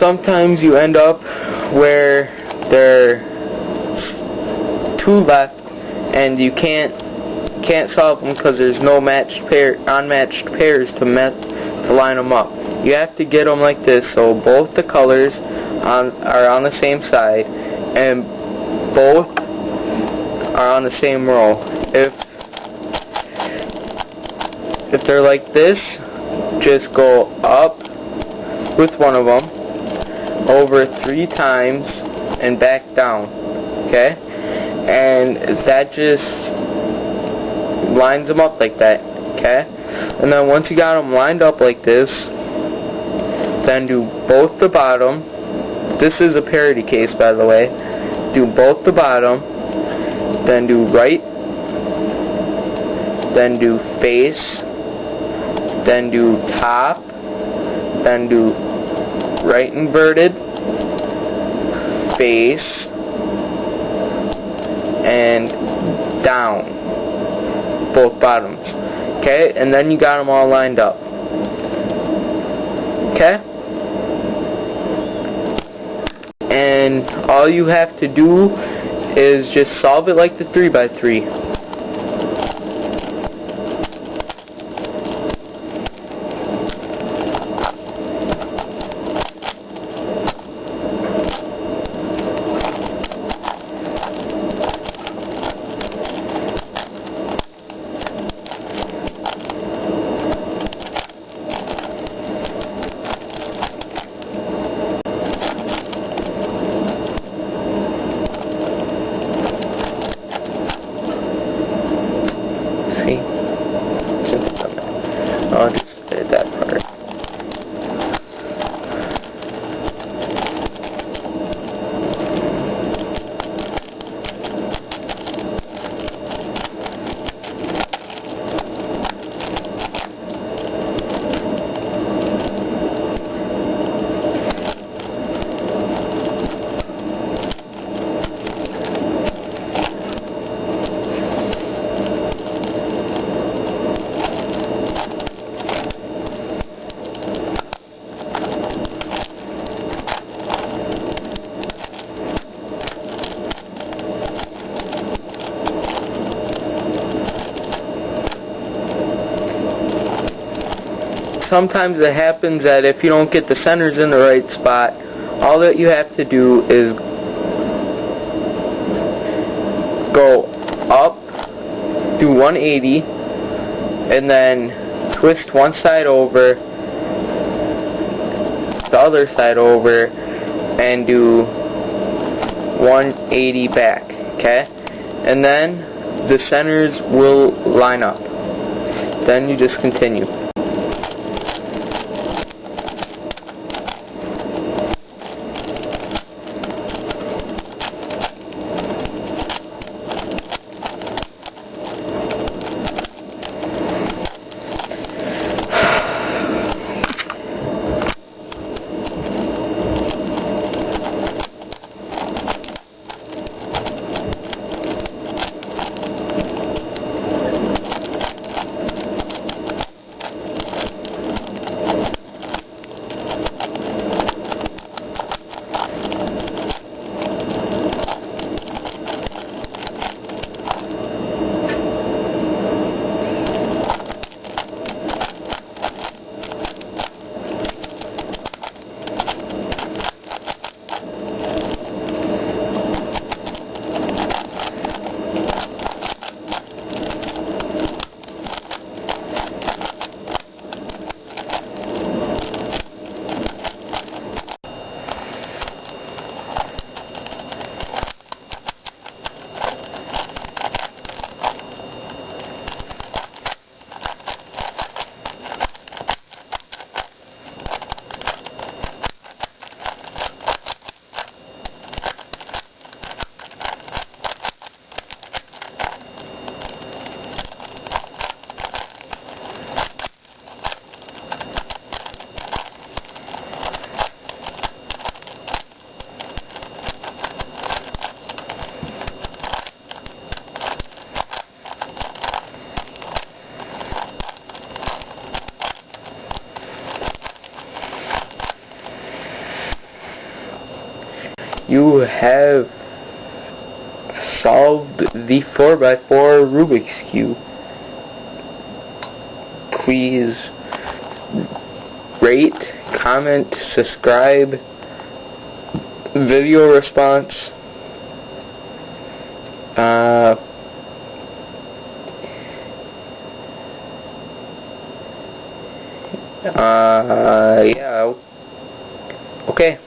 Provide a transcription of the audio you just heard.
sometimes you end up where there's two left and you can't solve them because there's no unmatched pairs to line them up. You have to get them like this, so both the colors are on the same side and both are on the same row. If they're like this, just go up with one of them over 3 times and back down, okay? And that just lines them up like that, okay? And then once you got them lined up like this, then do both the bottom. This is a parity case, by the way. Do both the bottom, then do right, then do face, then do top, then do right inverted, face, and down, both bottoms, okay? And then you got them all lined up, okay? And all you have to do is just solve it like the 3x3. I'll just edit that part. Sometimes it happens that if you don't get the centers in the right spot, all that you have to do is go up, do 180, and then twist one side over, the other side over, and do 180 back, okay? And then the centers will line up. Then you just continue. you have solved the 4x4 Rubik's Cube. Please rate, comment, subscribe, video response, yeah, okay.